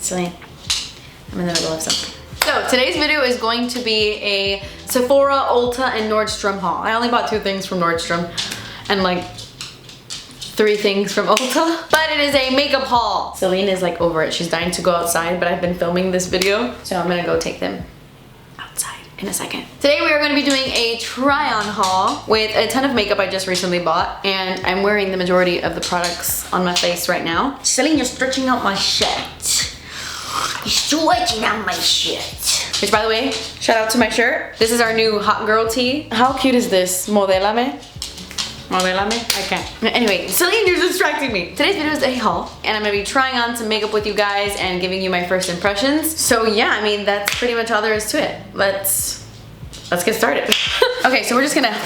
Celine, I'm in the middle of something. So today's video is going to be a Sephora, Ulta, and Nordstrom haul. I only bought 2 things from Nordstrom and like 3 things from Ulta, but it is a makeup haul. Celine is like over it. She's dying to go outside, but I've been filming this video, so I'm gonna go take them outside in a second. Today we are going to be doing a try on haul with a ton of makeup I just recently bought, and I'm wearing the majority of the products on my face right now. Celine, you're stretching out my shirt. You're stretching out my shirt. Which, by the way, shout out to my shirt. This is our new hot girl tee. How cute is this? Modelame. Modelame? I can't. Anyway, Celine, you're distracting me. Today's video is a haul, and I'm gonna be trying on some makeup with you guys and giving you my first impressions. So yeah, I mean, that's pretty much all there is to it. Let's get started. Okay, so we're just gonna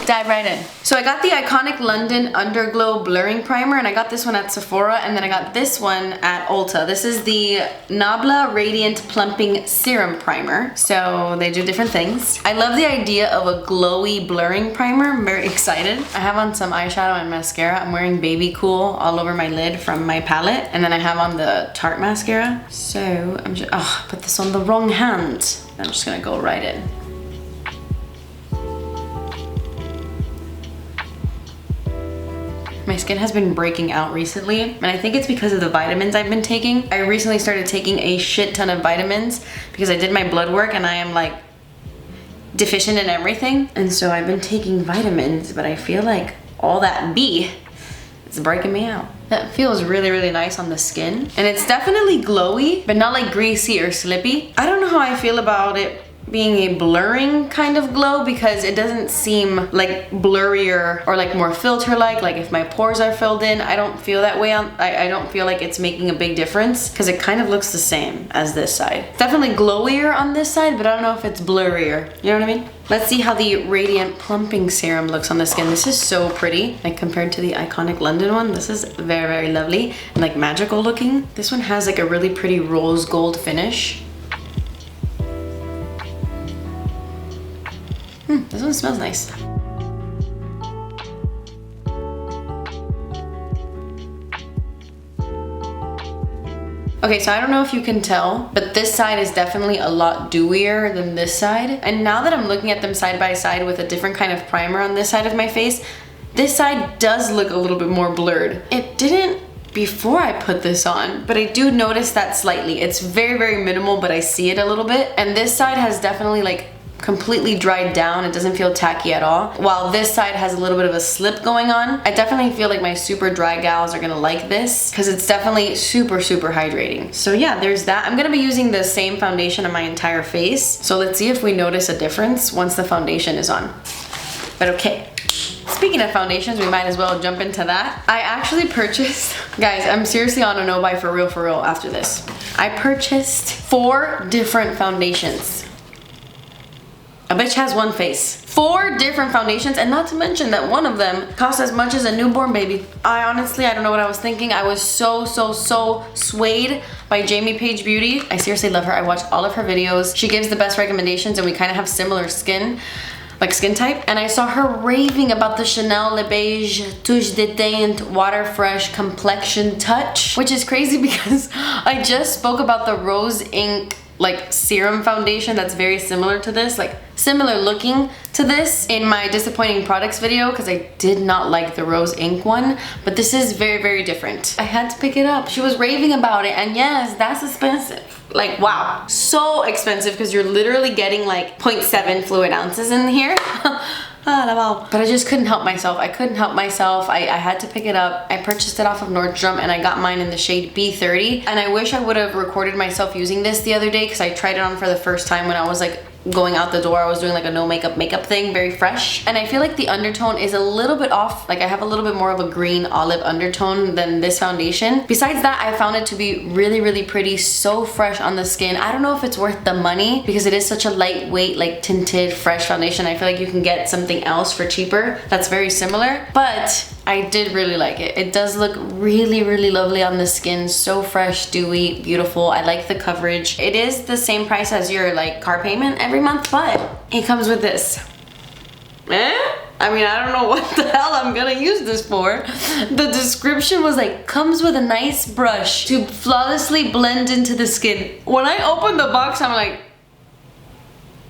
dive right in. So I got the iconic London Underglow blurring primer, and I got this one at Sephora, and then I got this one at Ulta. This is the Nabla Radiant Plumping Serum Primer. So they do different things. I love the idea of a glowy blurring primer. I'm very excited. I have on some eyeshadow and mascara. I'm wearing Baby Cool all over my lid from my palette, and then I have on the Tarte mascara. So I'm just, oh, put this on the wrong hand. I'm just gonna go right in. My skin has been breaking out recently, and I think it's because of the vitamins I've been taking. I recently started taking a shit ton of vitamins because I did my blood work and I am like deficient in everything. And so I've been taking vitamins, but I feel like all that B is breaking me out. That feels really, really nice on the skin. And it's definitely glowy, but not like greasy or slippy. I don't know how I feel about it being a blurring kind of glow, because it doesn't seem like blurrier or like more filter-like. Like if my pores are filled in, I don't feel that way. I don't feel like it's making a big difference because it kind of looks the same as this side. Definitely glowier on this side, but I don't know if it's blurrier. You know what I mean? Let's see how the Radiant Plumping Serum looks on the skin. This is so pretty, like compared to the iconic London one. This is very, very lovely and like magical looking. This one has like a really pretty rose gold finish. This one smells nice. Okay, so I don't know if you can tell, but this side is definitely a lot dewier than this side. And now that I'm looking at them side by side with a different kind of primer on this side of my face, this side does look a little bit more blurred. It didn't before I put this on, but I do notice that slightly. It's very, very minimal, but I see it a little bit. And this side has definitely like completely dried down. It doesn't feel tacky at all, while this side has a little bit of a slip going on. I definitely feel like my super dry gals are gonna like this because it's definitely super, super hydrating. So yeah, there's that. I'm gonna be using the same foundation on my entire face, so let's see if we notice a difference once the foundation is on. But okay, speaking of foundations, we might as well jump into that. I actually purchased, guys, I'm seriously on a no buy for real after this. I purchased 4 different foundations. A bitch has one face. 4 different foundations, and not to mention that one of them costs as much as a newborn baby. I don't know what I was thinking. I was so swayed by Jamie Page Beauty. I seriously love her. I watch all of her videos. She gives the best recommendations, and we kind of have similar skin type. And I saw her raving about the Chanel Le Beige Touche de Teint Water Fresh Complexion Touch, which is crazy because I just spoke about the Rose Ink like serum foundation that's very similar to this, like similar looking to this, in my disappointing products video, because I did not like the Rose Ink one, but this is very, very different. I had to pick it up. She was raving about it, and yes, that's expensive. Like, wow, so expensive, because you're literally getting like 0.7 fluid ounces in here. But I just couldn't help myself. I couldn't help myself. I had to pick it up. I purchased it off of Nordstrom, and I got mine in the shade B30. And I wish I would have recorded myself using this the other day, because I tried it on for the first time when I was like going out the door. I was doing like a no makeup thing, very fresh. And I feel like the undertone is a little bit off. Like I have a little bit more of a green olive undertone than this foundation. Besides that, I found it to be really, really pretty, so fresh on the skin. I don't know if it's worth the money because it is such a lightweight, like tinted, fresh foundation. I feel like you can get something else for cheaper that's very similar, but I did really like it. It does look really, really lovely on the skin. So fresh, dewy, beautiful. I like the coverage. It is the same price as your like car payment every month, but it comes with this. I mean, I don't know what the hell I'm gonna use this for. The description was like, comes with a nice brush to flawlessly blend into the skin. When I opened the box, I'm like,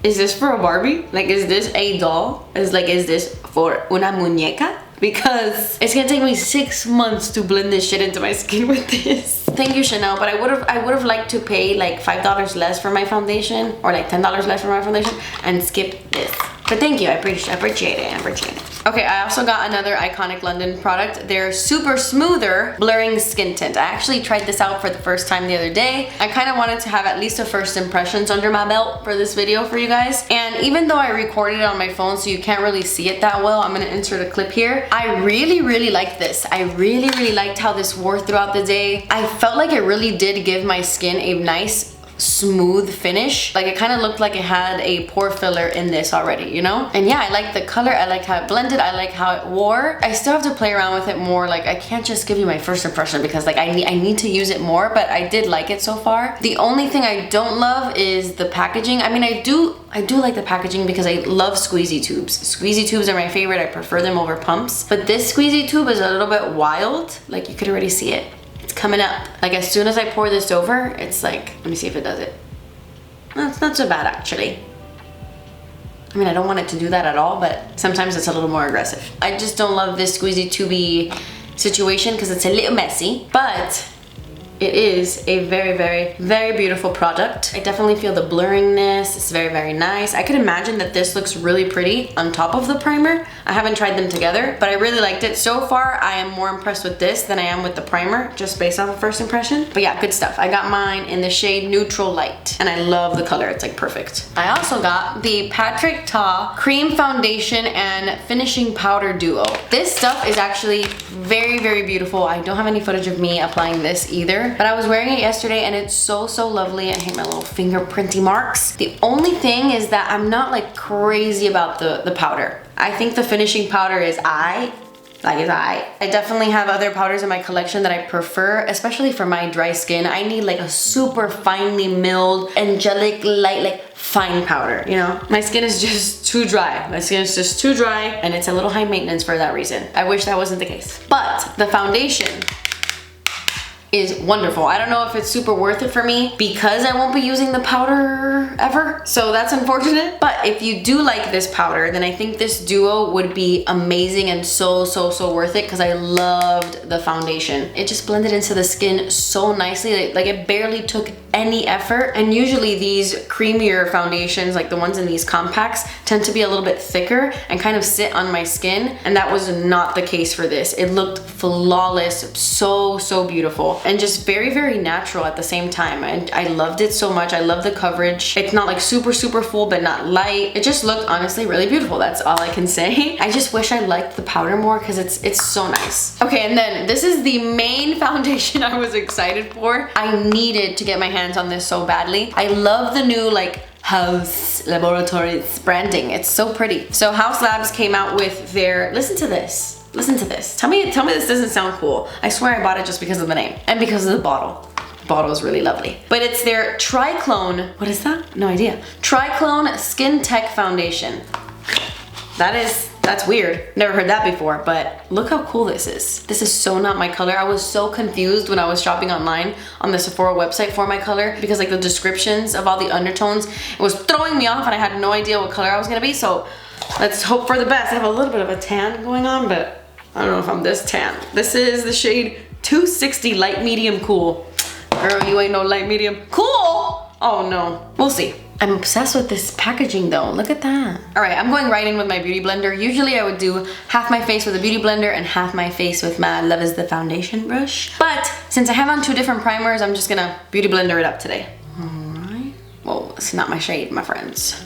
is this for a Barbie? Like, is this a doll? Is this for una muñeca? Because it's gonna take me 6 months to blend this shit into my skin with this. Thank you, Chanel, but I would have liked to pay like $5 less for my foundation, or like $10 less for my foundation, and skip this. But thank you, I appreciate it. Okay, I also got another Iconic London product. Their Super Smoother Blurring Skin Tint. I actually tried this out for the first time the other day. I kind of wanted to have at least a first impressions under my belt for this video for you guys. And even though I recorded it on my phone so you can't really see it that well, I'm gonna insert a clip here. I really liked this. I really liked how this wore throughout the day. I felt like it really did give my skin a nice smooth finish. Like, it kind of looked like it had a pore filler in this already, you know? And yeah, I like the color, I like how it blended, I like how it wore. I still have to play around with it more. Like, I can't just give you my first impression because like I need to use it more, but I did like it so far. The only thing I don't love is the packaging. I mean, I do like the packaging because I love squeezy tubes. Squeezy tubes are my favorite. I prefer them over pumps. But this squeezy tube is a little bit wild. Like, you could already see it. Coming up. Like, as soon as I pour this over, it's like, let me see if it does it. No, it's not so bad actually. I mean, I don't want it to do that at all, but sometimes it's a little more aggressive. I just don't love this squeezy tubey situation because it's a little messy, but it is a very beautiful product. I definitely feel the blurringness. It's very nice. I could imagine that this looks really pretty on top of the primer. I haven't tried them together, but I really liked it. So far, I am more impressed with this than I am with the primer, just based off of first impression. But yeah, good stuff. I got mine in the shade Neutral Light, and I love the color. It's like perfect. I also got the Patrick Ta Cream Foundation and Finishing Powder Duo. This stuff is actually very beautiful. I don't have any footage of me applying this either, but I was wearing it yesterday and it's so lovely. I hate my little fingerprinty marks. The only thing is that I'm not like crazy about the powder. I think the finishing powder is I definitely have other powders in my collection that I prefer, especially for my dry skin. I need like a super finely milled, angelic, light, like fine powder, you know? My skin is just too dry. My skin is just too dry, and it's a little high maintenance for that reason. I wish that wasn't the case. But the foundation is wonderful. I don't know if it's super worth it for me because I won't be using the powder ever, so that's unfortunate. But if you do like this powder, then I think this duo would be amazing and so worth it because I loved the foundation. It just blended into the skin so nicely, like it barely took any effort. And usually these creamier foundations, like the ones in these compacts, tend to be a little bit thicker and kind of sit on my skin, and that was not the case for this. It looked flawless, so beautiful, and just very natural at the same time. And I loved it so much. I love the coverage. It's not like super full, but not light. It just looked honestly really beautiful. That's all I can say. I just wish I liked the powder more because it's so nice. Okay, and then this is the main foundation I was excited for. I needed to get my hands on this so badly. I love the new like Haus Laboratories branding. It's so pretty. So Haus Labs came out with their, listen to this. Listen to this. Tell me this doesn't sound cool. I swear I bought it just because of the name and because of the bottle. The bottle is really lovely. But it's their Triclone, what is that? No idea. Triclone Skin Tech Foundation. That's weird. Never heard that before, but look how cool this is. This is so not my color. I was so confused when I was shopping online on the Sephora website for my color because like the descriptions of all the undertones, it was throwing me off and I had no idea what color I was gonna be. So let's hope for the best. I have a little bit of a tan going on, but I don't know if I'm this tan. This is the shade 260 Light Medium Cool. Girl, you ain't no light medium cool. Oh no, we'll see. I'm obsessed with this packaging though. Look at that. All right, I'm going right in with my beauty blender. Usually I would do half my face with a beauty blender and half my face with my Love is the Foundation brush. But since I have on two different primers, I'm just gonna beauty blender it up today. All right. Well, it's not my shade, my friends.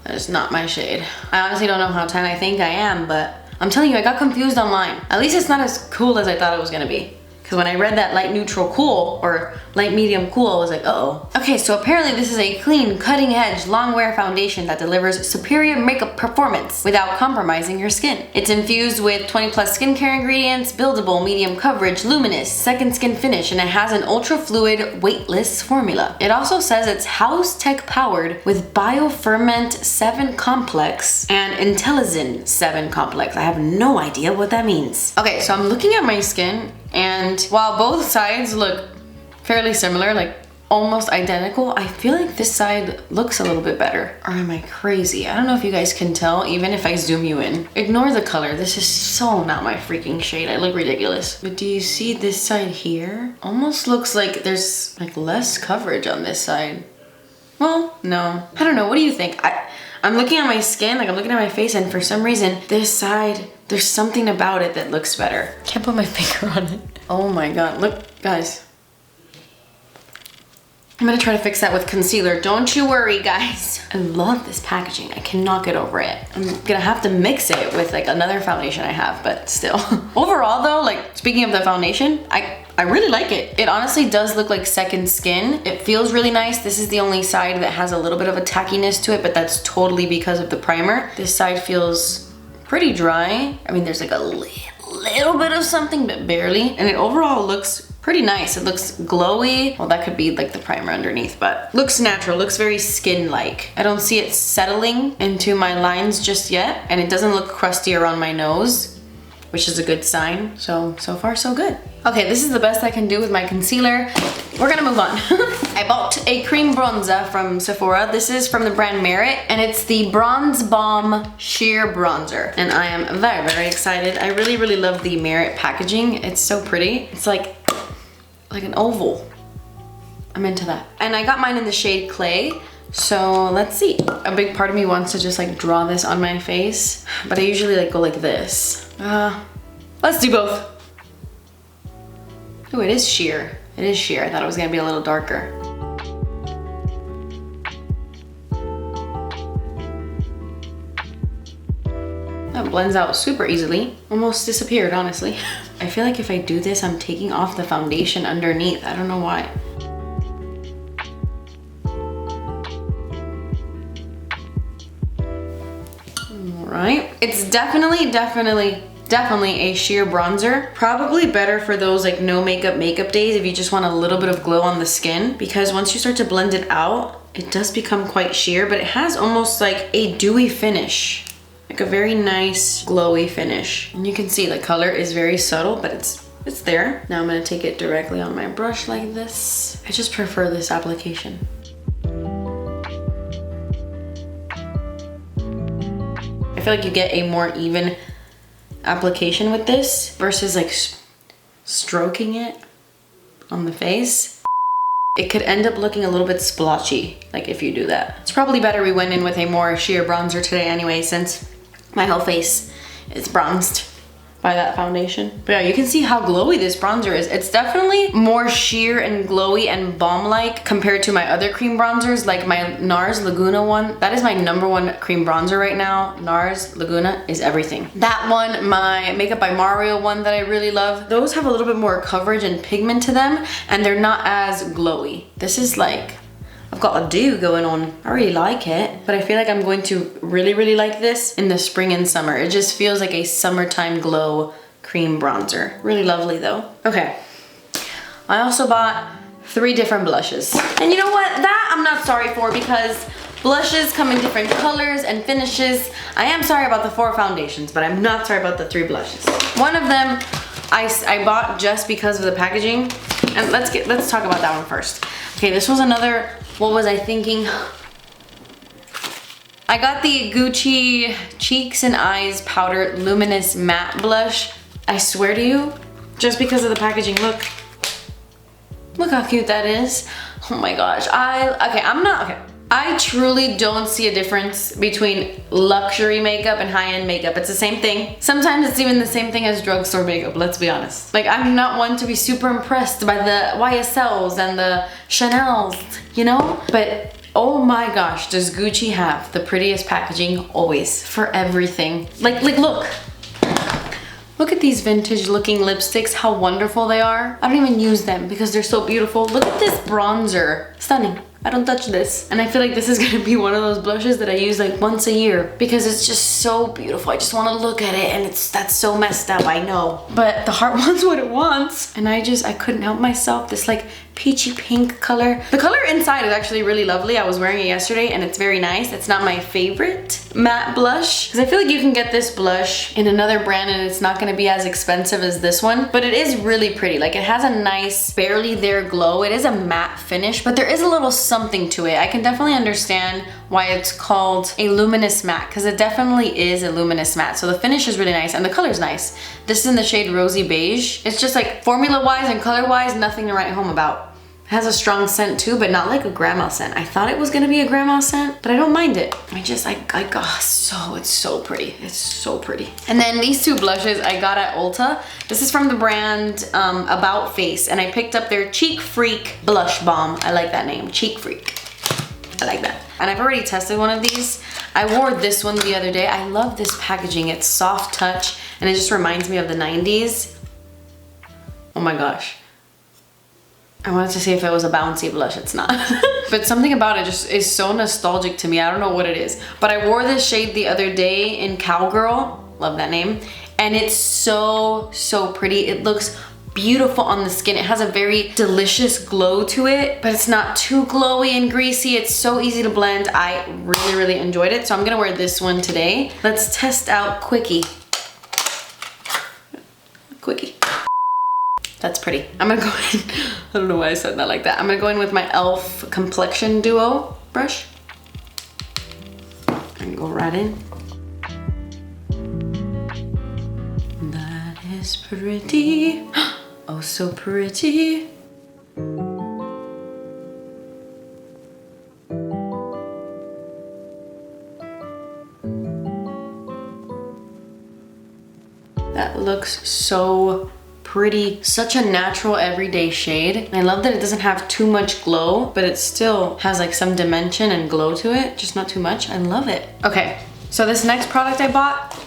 That is not my shade. I honestly don't know how tan I think I am, but I'm telling you, I got confused online. At least it's not as cool as I thought it was gonna be. Because when I read that light neutral cool or light medium cool, I was like, uh-oh. Okay, so apparently this is a clean, cutting edge, long wear foundation that delivers superior makeup performance without compromising your skin. It's infused with 20+ skincare ingredients, buildable, medium coverage, luminous, second skin finish, and it has an ultra fluid, weightless formula. It also says it's Haus tech powered with Bioferment 7 complex and Intellizin 7 complex. I have no idea what that means. Okay, so I'm looking at my skin, and while both sides look fairly similar, like almost identical, I feel like this side looks a little bit better. Or am I crazy? I don't know if you guys can tell, even if I zoom you in. Ignore the color. This is so not my freaking shade. I look ridiculous. But do you see this side here? Almost looks like there's like less coverage on this side. Well, no. I don't know. What do you think? I'm looking at my skin, like I'm looking at my face, and for some reason, this side, there's something about it that looks better. Can't put my finger on it. Oh my God. Look, guys. I'm gonna try to fix that with concealer. Don't you worry, guys. I love this packaging. I cannot get over it. I'm gonna have to mix it with like another foundation I have, but still. Overall though, like speaking of the foundation, I really like it. It honestly does look like second skin. It feels really nice. This is the only side that has a little bit of a tackiness to it, but that's totally because of the primer. This side feels pretty dry. I mean, there's like a little bit of something, but barely. And it overall looks pretty nice. It looks glowy. Well, that could be like the primer underneath, but looks natural, looks very skin-like. I don't see it settling into my lines just yet, and it doesn't look crusty around my nose, which is a good sign. So far so good. Okay, this is the best I can do with my concealer. We're gonna move on. I bought a cream bronzer from Sephora. This is from the brand Merit, and it's the Bronze Balm Sheer Bronzer. And I am very, very excited. I really, really love the Merit packaging. It's so pretty. It's like an oval. I'm into that. And I got mine in the shade Clay. So let's see. A big part of me wants to just like draw this on my face, but I usually like go like this. Let's do both. Oh, it is sheer. It is sheer. I thought it was gonna be a little darker. That blends out super easily. Almost disappeared, honestly. I feel like if I do this, I'm taking off the foundation underneath. I don't know why. All right. It's definitely a sheer bronzer. Probably better for those like no makeup days if you just want a little bit of glow on the skin, because once you start to blend it out, it does become quite sheer, but it has almost like a dewy finish. Like a very nice glowy finish. And you can see the color is very subtle, but it's there. Now I'm gonna take it directly on my brush like this. I just prefer this application. I feel like you get a more even application with this versus like stroking it on the face. It could end up looking a little bit splotchy, like if you do that. It's probably better we went in with a more sheer bronzer today anyway, since my whole face is bronzed by that foundation. But yeah, you can see how glowy this bronzer is. It's definitely more sheer and glowy and balm-like compared to my other cream bronzers, like my NARS Laguna one. That is my #1 cream bronzer right now. NARS Laguna is everything. That one, my Makeup by Mario one that I really love. Those have a little bit more coverage and pigment to them, and they're not as glowy. This is like, I've got a dew going on. I really like it, but I feel like I'm going to really, really like this in the spring and summer. It just feels like a summertime glow cream bronzer. Really lovely though. Okay, I also bought 3 different blushes. And you know what? That I'm not sorry for, because blushes come in different colors and finishes. I am sorry about the 4 foundations, but I'm not sorry about the 3 blushes. One of them I bought just because of the packaging. And let's talk about that one first. Okay, this was another, what was I thinking? I got the Gucci Cheeks and Eyes Powder Luminous Matte Blush. I swear to you, just because of the packaging, look how cute that is. Oh my gosh, I truly don't see a difference between luxury makeup and high-end makeup. It's the same thing. Sometimes it's even the same thing as drugstore makeup, let's be honest. Like, I'm not one to be super impressed by the YSLs and the Chanels, you know? But oh my gosh, does Gucci have the prettiest packaging always for everything. Like look. Look at these vintage looking lipsticks, how wonderful they are. I don't even use them because they're so beautiful. Look at this bronzer, stunning. I don't touch this. And I feel like this is gonna be one of those blushes that I use like once a year because it's just so beautiful. I just wanna look at it and that's so messed up, I know. But the heart wants what it wants. And I couldn't help myself. This like peachy pink color. The color inside is actually really lovely. I was wearing it yesterday and it's very nice. It's not my favorite matte blush because I feel like you can get this blush in another brand and it's not gonna be as expensive as this one, but it is really pretty. Like it has a nice, barely there glow. It is a matte finish, but there is a little something to it. I can definitely understand why it's called a luminous matte because it definitely is a luminous matte. So the finish is really nice and the color's nice. This is in the shade Rosy Beige. It's just like formula-wise and color-wise, nothing to write home about. It has a strong scent too, but not like a grandma scent. I thought it was gonna be a grandma scent, but I don't mind it. It's so pretty. It's so pretty. And then these two blushes I got at Ulta. This is from the brand About Face, and I picked up their Cheek Freak Blush Balm. I like that name, Cheek Freak. I like that. And I've already tested one of these. I wore this one the other day. I love this packaging. It's soft touch, and it just reminds me of the 90s. Oh my gosh. I wanted to see if it was a bouncy blush, it's not. But something about it just is so nostalgic to me. I don't know what it is. But I wore this shade the other day in Cowgirl, love that name. And it's so, so pretty. It looks beautiful on the skin. It has a very delicious glow to it, but it's not too glowy and greasy. It's so easy to blend. I really, really enjoyed it. So I'm gonna wear this one today. Let's test out Quickie. Quickie. That's pretty. I'm gonna go in, I don't know why I said that like that. I'm gonna go in with my e.l.f. Complexion Duo brush. And go right in. That is pretty. Oh, so pretty. That looks so pretty. Such a natural everyday shade. I love that it doesn't have too much glow, but it still has like some dimension and glow to it, just not too much. I love it. Okay, so this next product I bought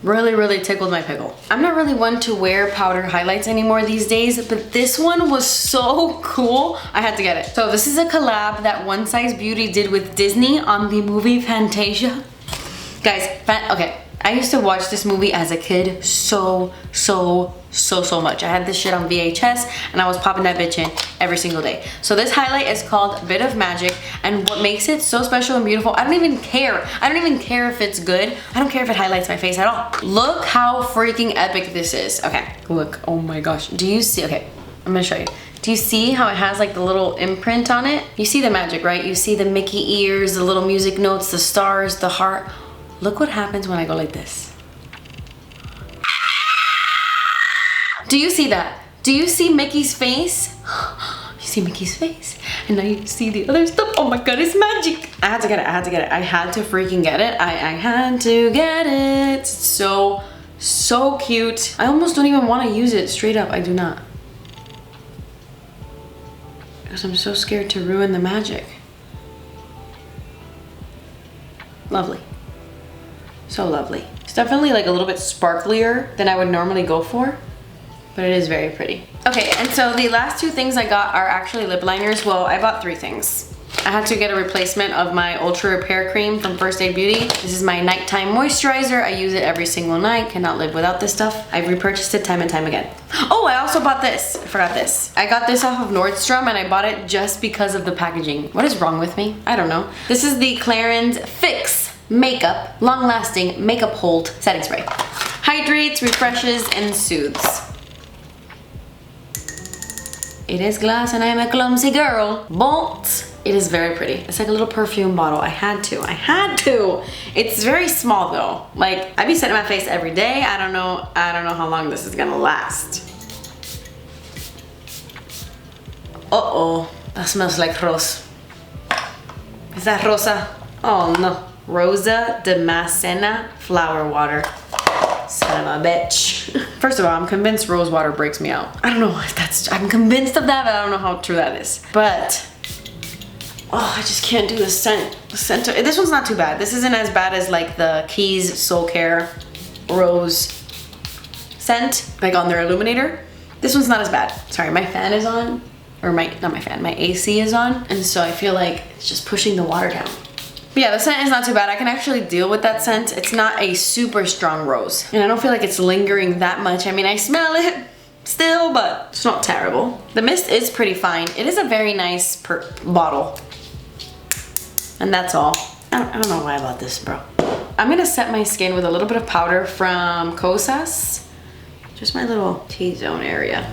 really, really tickled my pickle. I'm not really one to wear powder highlights anymore these days, but this one was so cool. I had to get it. So this is a collab that One Size Beauty did with Disney on the movie Fantasia. Guys, okay. I used to watch this movie as a kid so much. I had this shit on VHS and I was popping that bitch in every single day. So this highlight is called Bit of Magic, and what makes it so special and beautiful, I don't even care. I don't even care if it's good. I don't care if it highlights my face at all. Look how freaking epic this is. Okay, look, oh my gosh. Do you see, okay, I'm gonna show you. Do you see how it has like the little imprint on it? You see the magic, right? You see the Mickey ears, the little music notes, the stars, the heart. Look what happens when I go like this. Do you see that? Do you see Mickey's face? You see Mickey's face? And now you see the other stuff. Oh my god, it's magic. I had to get it, I had to get it. I had to freaking get it. I had to get it. It's so cute. I almost don't even want to use it straight up. I do not. Because I'm so scared to ruin the magic. Lovely. So lovely. It's definitely like a little bit sparklier than I would normally go for, but it is very pretty. Okay, and so the last two things I got are actually lip liners. Well, I bought three things. I had to get a replacement of my Ultra Repair Cream from First Aid Beauty. This is my nighttime moisturizer. I use it every single night. Cannot live without this stuff. I've repurchased it time and time again. Oh, I also bought this. I forgot this. I got this off of Nordstrom and I bought it just because of the packaging. What is wrong with me? I don't know. This is the Clarins Fix Makeup Long-Lasting Makeup Hold Setting Spray. Hydrates, refreshes, and soothes. It is glass and I'm a clumsy girl, but it is very pretty. It's like a little perfume bottle. I had to. It's very small though. Like, I be setting my face every day. I don't know how long this is gonna last. Uh-oh, that smells like rose. Is that rosa? Oh no. Rosa de Macena flower water. Son of a bitch. First of all, I'm convinced rose water breaks me out. I don't know if that's, I'm convinced of that, but I don't know how true that is. But, oh, I just can't do the scent. The scent, this one's not too bad. This isn't as bad as like the Keys Soul Care Rose scent, like on their illuminator. This one's not as bad. Sorry, my fan is on, or not my fan, my AC is on, and so I feel like it's just pushing the water down. But yeah, the scent is not too bad. I can actually deal with that scent. It's not a super strong rose, and I don't feel like it's lingering that much. I mean, I smell it still, but it's not terrible. The mist is pretty fine. It is a very nice bottle, and that's all. I don't know why I bought this, bro. I'm gonna set my skin with a little bit of powder from Cosas. Just my little T-zone area.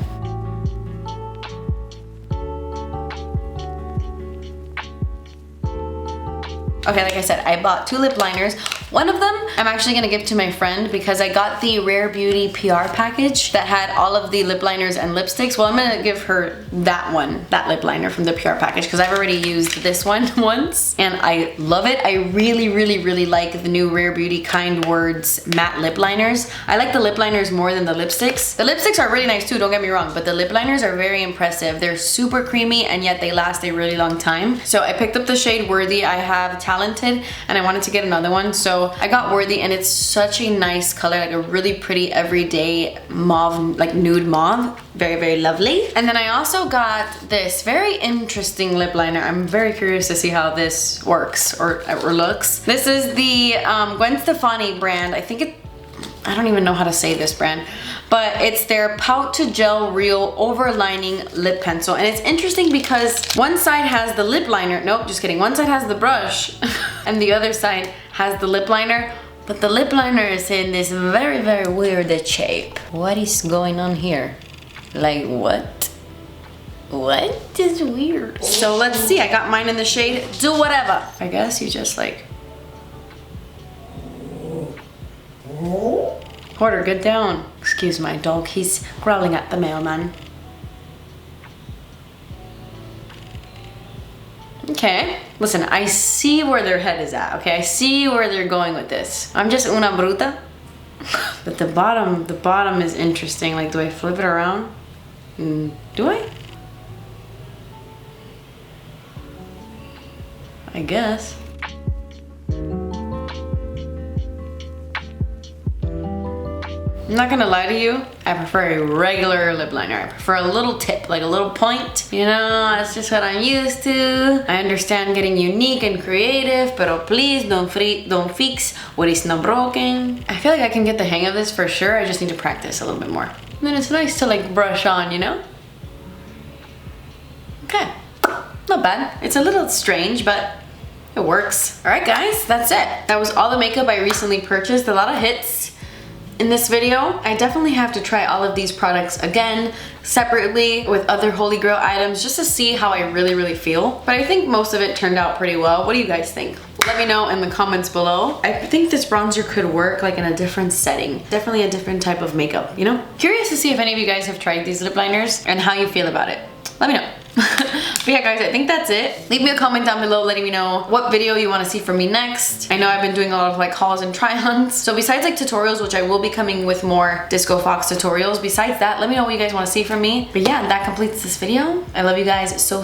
Okay, like I said, I bought 2 lip liners. One of them I'm actually gonna give to my friend because I got the Rare Beauty PR package that had all of the lip liners and lipsticks. Well, I'm gonna give her that one, that lip liner from the PR package, because I've already used this one once and I love it. I really, really, really like the new Rare Beauty Kind Words matte lip liners. I like the lip liners more than the lipsticks. The lipsticks are really nice too, don't get me wrong, but the lip liners are very impressive. They're super creamy and yet they last a really long time. So I picked up the shade Worthy. I have Talented and I wanted to get another one, so I got Worthy, and it's such a nice color, like a really pretty everyday mauve, like nude mauve. Very, very lovely. And then I also got this very interesting lip liner. I'm very curious to see how this works or looks. This is the Gwen Stefani brand. I don't even know how to say this brand, but it's their Pout to Gel Real Overlining Lip Pencil. And it's interesting because one side has the lip liner, nope, just kidding. One side has the brush and the other side has the lip liner, but the lip liner is in this very, very weird shape. What is going on here? Like what? What is weird? So let's see, I got mine in the shade Do Whatever. I guess you just like, Porter, get down. Excuse my dog, he's growling at the mailman. Okay, listen, I see where their head is at, okay? I see where they're going with this. I'm just una bruta. But the bottom is interesting. Like, do I flip it around? Do I? I guess. I'm not gonna lie to you, I prefer a regular lip liner. I prefer a little tip, like a little point. You know, that's just what I'm used to. I understand getting unique and creative, but please don't fix what is not broken. I feel like I can get the hang of this for sure. I just need to practice a little bit more. And then it's nice to like brush on, you know? Okay, not bad. It's a little strange, but it works. All right, guys, that's it. That was all the makeup I recently purchased. A lot of hits in this video. I definitely have to try all of these products again separately with other Holy Grail items just to see how I really, really feel. But I think most of it turned out pretty well. What do you guys think? Let me know in the comments below. I think this bronzer could work like in a different setting. Definitely a different type of makeup, you know? Curious to see if any of you guys have tried these lip liners and how you feel about it. Let me know. But yeah, guys, I think that's it. Leave me a comment down below letting me know what video you want to see from me next. I know I've been doing a lot of like hauls and try-ons. So besides like tutorials, which I will be coming with more Disco Fox tutorials, besides that, let me know what you guys want to see from me. But yeah, that completes this video. I love you guys so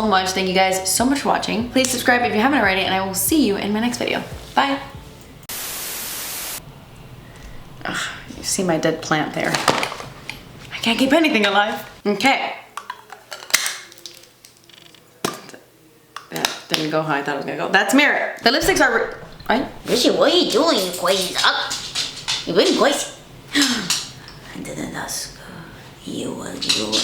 much. Thank you guys so much for watching. Please subscribe if you haven't already, and I will see you in my next video. Bye. Ugh, you see my dead plant there. I can't keep anything alive. Okay. That didn't go how I thought it was gonna go. That's Merit. The lipsticks are right. Richie, what are you doing? Crazy up. You're really crazy. Under the dusk, you will do.